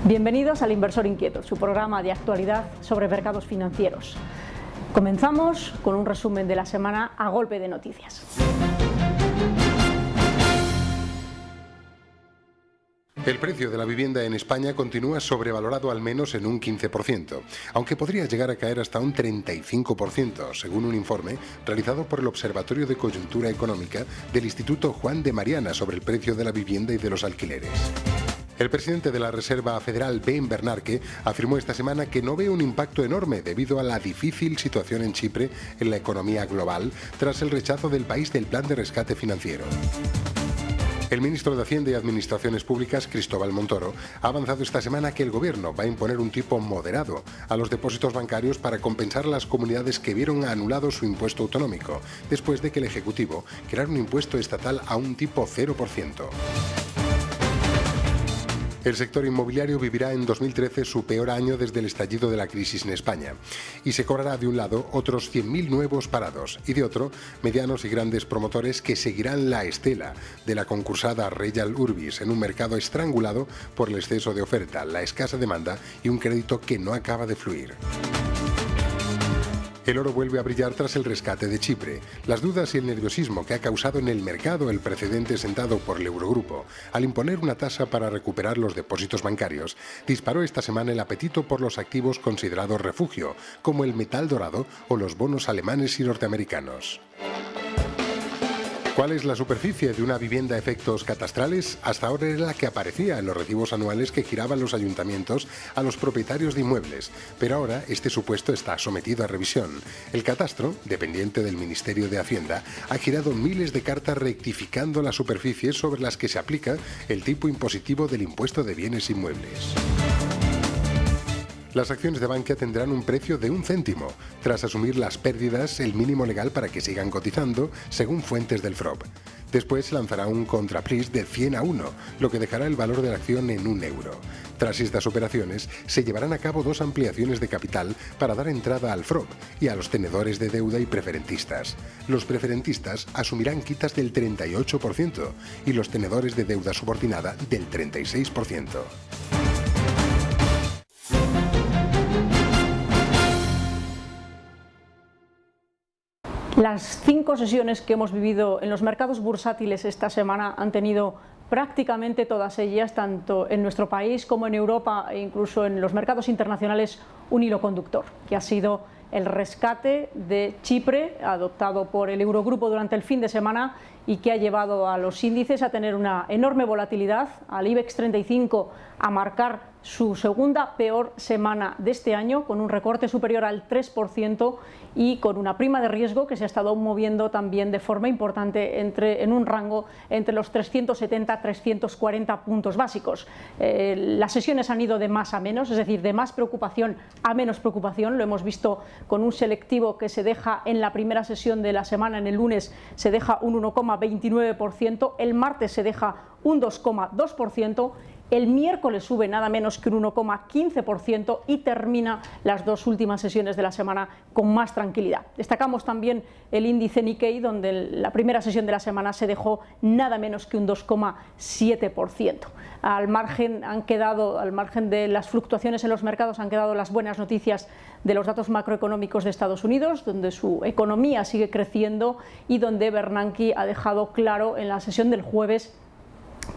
Bienvenidos al Inversor Inquieto, su programa de actualidad sobre mercados financieros. Comenzamos con un resumen de la semana a golpe de noticias. El precio de la vivienda en España continúa sobrevalorado al menos en un 15%, aunque podría llegar a caer hasta un 35%, según un informe realizado por el Observatorio de Coyuntura Económica del Instituto Juan de Mariana sobre el precio de la vivienda y de los alquileres. El presidente de la Reserva Federal, Ben Bernanke, afirmó esta semana que no ve un impacto enorme debido a la difícil situación en Chipre en la economía global tras el rechazo del país del plan de rescate financiero. El ministro de Hacienda y Administraciones Públicas, Cristóbal Montoro, ha avanzado esta semana que el gobierno va a imponer un tipo moderado a los depósitos bancarios para compensar a las comunidades que vieron anulado su impuesto autonómico, después de que el Ejecutivo creara un impuesto estatal a un tipo 0%. El sector inmobiliario vivirá en 2013 su peor año desde el estallido de la crisis en España y se cobrará de un lado otros 100.000 nuevos parados y de otro medianos y grandes promotores que seguirán la estela de la concursada Real Urbis en un mercado estrangulado por el exceso de oferta, la escasa demanda y un crédito que no acaba de fluir. El oro vuelve a brillar tras el rescate de Chipre. Las dudas y el nerviosismo que ha causado en el mercado el precedente sentado por el Eurogrupo al imponer una tasa para recuperar los depósitos bancarios disparó esta semana el apetito por los activos considerados refugio, como el metal dorado o los bonos alemanes y norteamericanos. ¿Cuál es la superficie de una vivienda a efectos catastrales? Hasta ahora era la que aparecía en los recibos anuales que giraban los ayuntamientos a los propietarios de inmuebles, pero ahora este supuesto está sometido a revisión. El catastro, dependiente del Ministerio de Hacienda, ha girado miles de cartas rectificando las superficies sobre las que se aplica el tipo impositivo del impuesto de bienes inmuebles. Las acciones de Bankia tendrán un precio de 1 céntimo, tras asumir las pérdidas, el mínimo legal para que sigan cotizando, según fuentes del FROB. Después se lanzará un contrapris de 100 a 1, lo que dejará el valor de la acción en €1. Tras estas operaciones, se llevarán a cabo 2 ampliaciones de capital para dar entrada al FROB y a los tenedores de deuda y preferentistas. Los preferentistas asumirán quitas del 38% y los tenedores de deuda subordinada del 36%. Las 5 sesiones que hemos vivido en los mercados bursátiles esta semana han tenido prácticamente todas ellas, tanto en nuestro país como en Europa e incluso en los mercados internacionales, un hilo conductor, que ha sido el rescate de Chipre, adoptado por el Eurogrupo durante el fin de semana y que ha llevado a los índices a tener una enorme volatilidad, al IBEX 35 a marcar su segunda peor semana de este año, con un recorte superior al 3% y con una prima de riesgo que se ha estado moviendo también de forma importante en un rango entre los 370 a 340 puntos básicos. Las sesiones han ido de más a menos, es decir, de más preocupación a menos preocupación. Lo hemos visto con un selectivo que se deja en la primera sesión de la semana, en el lunes se deja un 1,29%, el martes se deja un 2,2%, el miércoles sube nada menos que un 1,15% y termina las 2 últimas sesiones de la semana con más tranquilidad. Destacamos también el índice Nikkei, donde la primera sesión de la semana se dejó nada menos que un 2,7%. Al margen de las fluctuaciones en los mercados han quedado las buenas noticias de los datos macroeconómicos de Estados Unidos, donde su economía sigue creciendo y donde Bernanke ha dejado claro en la sesión del jueves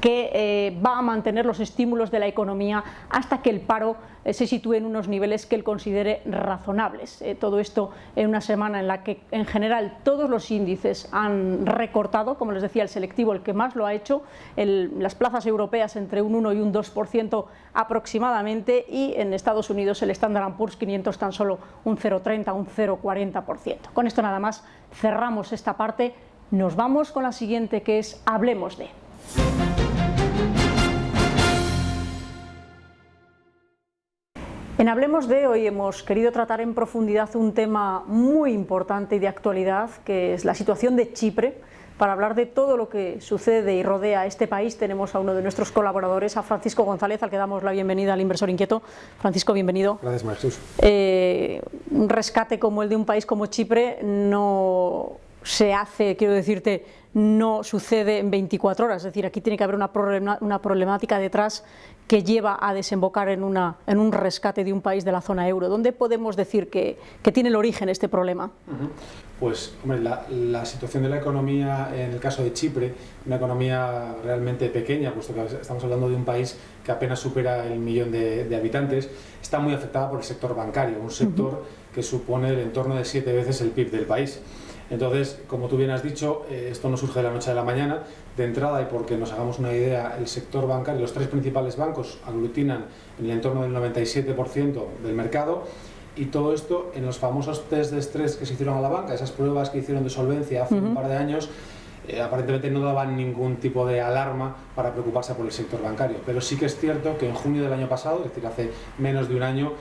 que va a mantener los estímulos de la economía hasta que el paro se sitúe en unos niveles que él considere razonables. Todo esto en una semana en la que en general todos los índices han recortado, como les decía, el selectivo el que más lo ha hecho, las plazas europeas entre un 1 y un 2% aproximadamente, y en Estados Unidos el Standard & Poor's 500 tan solo un 0,30, un 0,40%. Con esto nada más cerramos esta parte, nos vamos con la siguiente, que es Hablemos de. En Hablemos de hoy hemos querido tratar en profundidad un tema muy importante y de actualidad, que es la situación de Chipre. Para hablar de todo lo que sucede y rodea a este país tenemos a uno de nuestros colaboradores, a Francisco González, al que damos la bienvenida al Inversor Inquieto. Francisco, bienvenido. Gracias, Jesús. Un rescate como el de un país como Chipre no se hace, quiero decirte, no sucede en 24 horas, es decir, aquí tiene que haber una problemática detrás que lleva a desembocar en un rescate de un país de la zona euro. ¿Dónde podemos decir que tiene el origen este problema? Pues, hombre, la situación de la economía en el caso de Chipre, una economía realmente pequeña, puesto que estamos hablando de un país que apenas supera el 1.000.000 de habitantes, está muy afectada por el sector bancario, un sector que supone el entorno de 7 veces el PIB del país. Entonces, como tú bien has dicho, esto no surge de la noche a la mañana. De entrada, y porque nos hagamos una idea, el sector bancario, los 3 principales bancos aglutinan en el entorno del 97% del mercado, y todo esto en los famosos test de estrés que se hicieron a la banca, esas pruebas que hicieron de solvencia hace un par de años, aparentemente no daban ningún tipo de alarma para preocuparse por el sector bancario. Pero sí que es cierto que en junio del año pasado, es decir, hace menos de un año,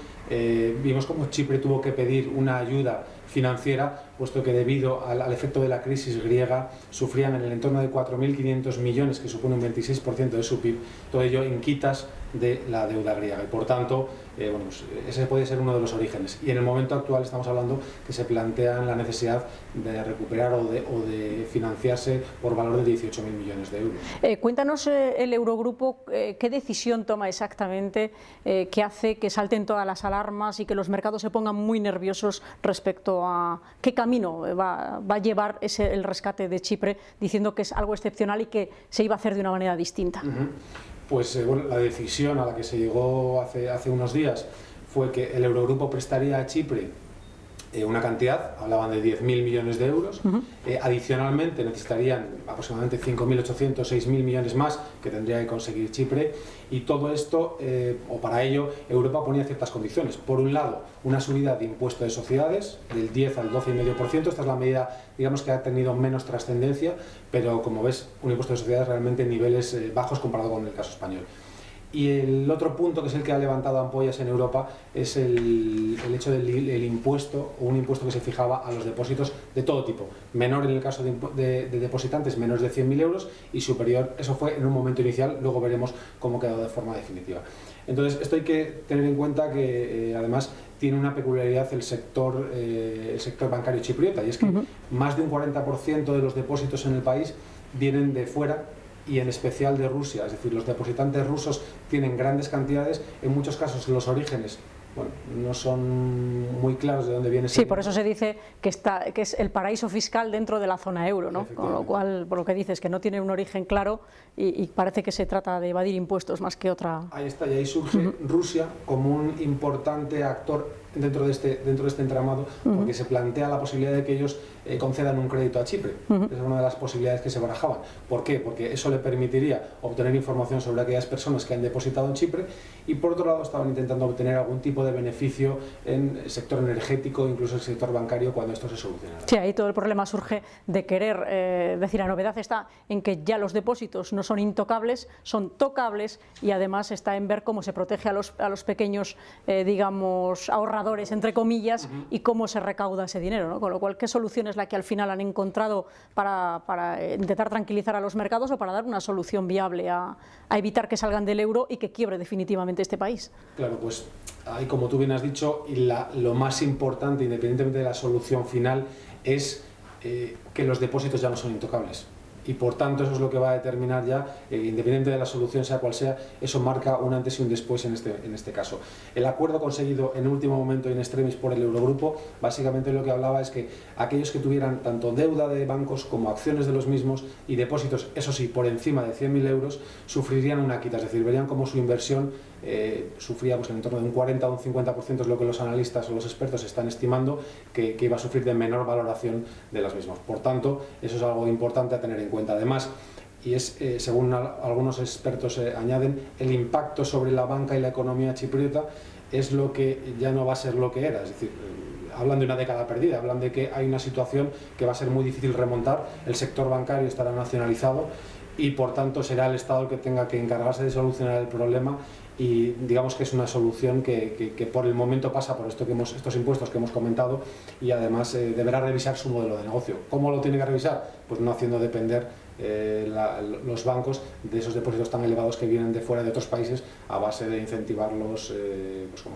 vimos cómo Chipre tuvo que pedir una ayuda financiera, puesto que debido al efecto de la crisis griega sufrían en el entorno de 4.500 millones, que supone un 26% de su PIB, todo ello en quitas de la deuda griega, y por tanto bueno, pues ese puede ser uno de los orígenes. Y en el momento actual estamos hablando que se plantean la necesidad de recuperar o de financiarse por valor de 18.000 millones de euros. Cuéntanos el Eurogrupo, qué decisión toma exactamente que hace que salten todas las alarmas y que los mercados se pongan muy nerviosos respecto a qué camino va a llevar el rescate de Chipre, diciendo que es algo excepcional y que se iba a hacer de una manera distinta. Pues bueno, la decisión a la que se llegó hace unos días fue que el Eurogrupo prestaría a Chipre una cantidad, hablaban de 10.000 millones de euros, adicionalmente necesitarían aproximadamente 5.800, 6.000 millones más que tendría que conseguir Chipre, y todo esto, o para ello, Europa ponía ciertas condiciones. Por un lado, una subida de impuesto de sociedades del 10 al 12,5%, esta es la medida, digamos, que ha tenido menos trascendencia, pero como ves, un impuesto de sociedades realmente en niveles bajos comparado con el caso español. Y el otro punto, que es el que ha levantado ampollas en Europa, es el hecho del impuesto, o un impuesto que se fijaba a los depósitos de todo tipo. Menor en el caso de depositantes, menos de 100.000 euros, y superior, eso fue en un momento inicial, luego veremos cómo ha quedado de forma definitiva. Entonces, esto hay que tener en cuenta que además tiene una peculiaridad el sector bancario chipriota, y es que más de un 40% de los depósitos en el país vienen de fuera, y en especial de Rusia, es decir, los depositantes rusos tienen grandes cantidades, en muchos casos los orígenes, bueno, no son muy claros de dónde viene ese dinero. Por eso se dice que es el paraíso fiscal dentro de la zona euro, ¿no? Con lo cual, por lo que dices, que no tiene un origen claro y parece que se trata de evadir impuestos más que otra. Ahí está, y ahí surge Rusia como un importante actor dentro de este entramado, porque se plantea la posibilidad de que ellos concedan un crédito a Chipre. Es una de las posibilidades que se barajaban. ¿Por qué? Porque eso le permitiría obtener información sobre aquellas personas que han depositado en Chipre, y por otro lado estaban intentando obtener algún tipo de beneficio en el sector energético, incluso el sector bancario, cuando esto se solucionara. Sí, ahí todo el problema surge de querer, decir, la novedad está en que ya los depósitos no son intocables, son tocables, y además está en ver cómo se protege a los pequeños, digamos, ahorradores, entre comillas, y cómo se recauda ese dinero, ¿no? Con lo cual, ¿qué solución es la que al final han encontrado para intentar tranquilizar a los mercados o para dar una solución viable a evitar que salgan del euro y que quiebre definitivamente este país? Claro, pues ahí, como tú bien has dicho, lo más importante, independientemente de la solución final, es que los depósitos ya no son intocables. Y por tanto eso es lo que va a determinar ya, independientemente de la solución sea cual sea, eso marca un antes y un después en este caso. El acuerdo conseguido en último momento in extremis por el Eurogrupo, básicamente lo que hablaba es que aquellos que tuvieran tanto deuda de bancos como acciones de los mismos y depósitos, eso sí, por encima de 100.000 euros, sufrirían una quita, es decir, verían como su inversión sufría pues, en el torno de un 40 o un 50%, es lo que los analistas o los expertos están estimando que iba a sufrir de menor valoración de las mismas. Por tanto, eso es algo importante a tener en cuenta. Además, y es, según algunos expertos añaden, el impacto sobre la banca y la economía chipriota es lo que ya no va a ser lo que era, es decir, hablan de una década perdida, hablan de que hay una situación que va a ser muy difícil remontar, el sector bancario estará nacionalizado y por tanto será el Estado el que tenga que encargarse de solucionar el problema, y digamos que es una solución que por el momento pasa por estos impuestos que hemos comentado, y además deberá revisar su modelo de negocio. ¿Cómo lo tiene que revisar? Pues no haciendo depender los bancos de esos depósitos tan elevados que vienen de fuera, de otros países, a base de incentivarlos, pues como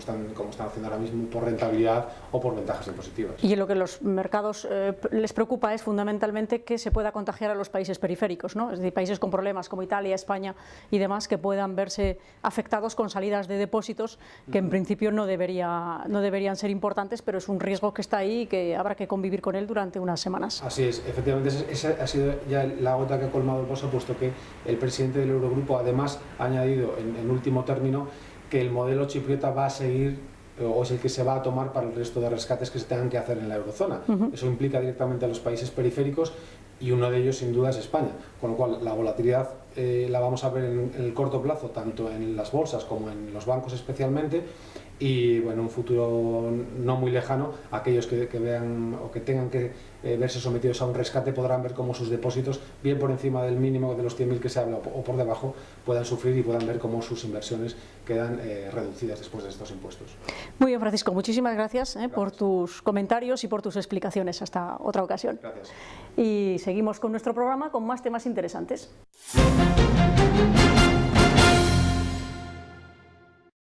están haciendo ahora mismo, por rentabilidad o por ventajas impositivas. Y lo que los mercados les preocupa es fundamentalmente que se pueda contagiar a los países periféricos, ¿no? Es decir, países con problemas como Italia, España y demás, que puedan verse afectados con salidas de depósitos que en principio no deberían ser importantes, pero es un riesgo que está ahí y que habrá que convivir con él durante unas semanas. Así es, efectivamente, esa ha sido ya la gota que ha colmado el vaso, puesto que el presidente del Eurogrupo además ha añadido en último término que el modelo chipriota va a seguir, o es el que se va a tomar para el resto de rescates que se tengan que hacer en la eurozona. Eso implica directamente a los países periféricos, y uno de ellos sin duda es España, con lo cual la volatilidad la vamos a ver en el corto plazo, tanto en las bolsas como en los bancos especialmente, y bueno, en un futuro no muy lejano, aquellos que vean o que tengan que verse sometidos a un rescate podrán ver cómo sus depósitos, bien por encima del mínimo de los 100.000 que se habla o por debajo, puedan sufrir, y puedan ver cómo sus inversiones quedan reducidas después de estos impuestos. Muy bien, Francisco, muchísimas gracias por tus comentarios y por tus explicaciones. Hasta otra ocasión. Gracias. Y seguimos con nuestro programa con más temas interesantes.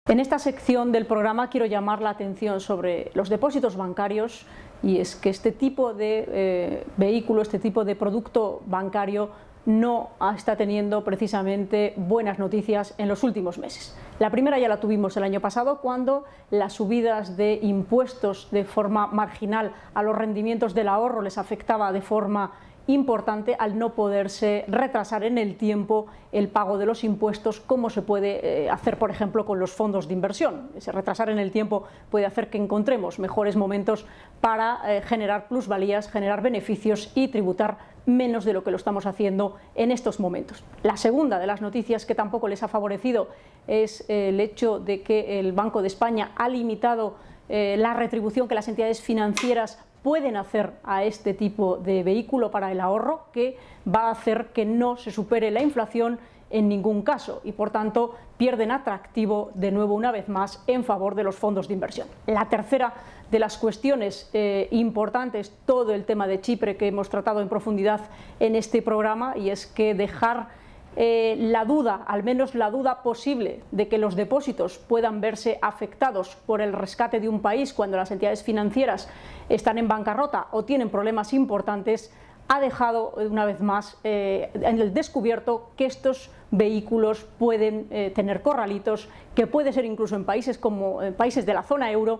En esta sección del programa quiero llamar la atención sobre los depósitos bancarios, y es que este tipo de vehículo, este tipo de producto bancario no está teniendo precisamente buenas noticias en los últimos meses. La primera ya la tuvimos el año pasado, cuando las subidas de impuestos de forma marginal a los rendimientos del ahorro les afectaba de forma importante, al no poderse retrasar en el tiempo el pago de los impuestos, como se puede hacer, por ejemplo, con los fondos de inversión. Ese retrasar en el tiempo puede hacer que encontremos mejores momentos para generar plusvalías, generar beneficios y tributar menos de lo que lo estamos haciendo en estos momentos. La segunda de las noticias que tampoco les ha favorecido es el hecho de que el Banco de España ha limitado la retribución que las entidades financieras pueden hacer a este tipo de vehículo para el ahorro, que va a hacer que no se supere la inflación en ningún caso, y por tanto pierden atractivo de nuevo, una vez más, en favor de los fondos de inversión. La tercera de las cuestiones importantes, todo el tema de Chipre que hemos tratado en profundidad en este programa, y es que dejar la duda, al menos la duda posible, de que los depósitos puedan verse afectados por el rescate de un país cuando las entidades financieras están en bancarrota o tienen problemas importantes, ha dejado una vez más en el descubierto que estos vehículos pueden tener corralitos, que puede ser incluso en países como países de la zona euro,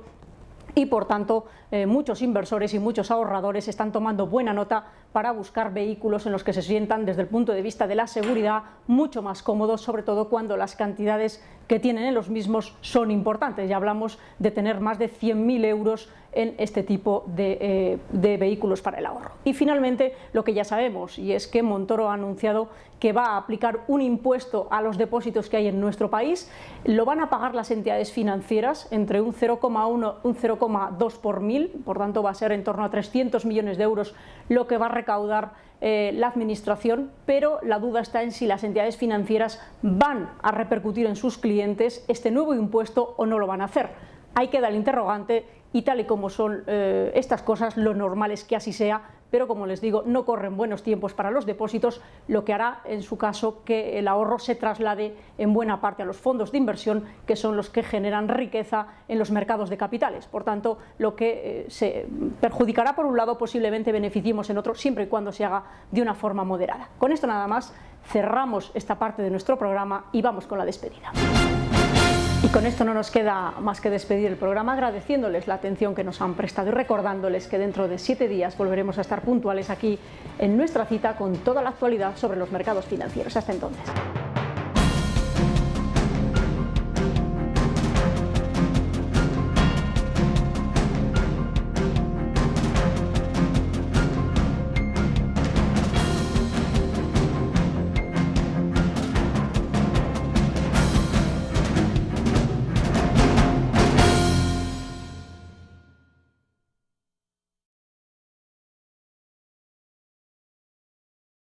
y por tanto muchos inversores y muchos ahorradores están tomando buena nota para buscar vehículos en los que se sientan, desde el punto de vista de la seguridad, mucho más cómodos, sobre todo cuando las cantidades que tienen en los mismos son importantes. Ya hablamos de tener más de 100.000 euros en este tipo de vehículos para el ahorro. Y finalmente, lo que ya sabemos, y es que Montoro ha anunciado que va a aplicar un impuesto a los depósitos que hay en nuestro país. Lo van a pagar las entidades financieras entre un 0,1 y un 0,2 por mil, por tanto va a ser en torno a 300 millones de euros lo que va a recaudar la administración, pero la duda está en si las entidades financieras van a repercutir en sus clientes este nuevo impuesto o no lo van a hacer. Ahí queda el interrogante, y tal y como son estas cosas, lo normal es que así sea, pero como les digo, no corren buenos tiempos para los depósitos, lo que hará en su caso que el ahorro se traslade en buena parte a los fondos de inversión, que son los que generan riqueza en los mercados de capitales. Por tanto, lo que se perjudicará por un lado, posiblemente beneficiemos en otro, siempre y cuando se haga de una forma moderada. Con esto nada más, cerramos esta parte de nuestro programa y vamos con la despedida. Y con esto no nos queda más que despedir el programa, agradeciéndoles la atención que nos han prestado y recordándoles que dentro de 7 días volveremos a estar puntuales aquí en nuestra cita con toda la actualidad sobre los mercados financieros. Hasta entonces.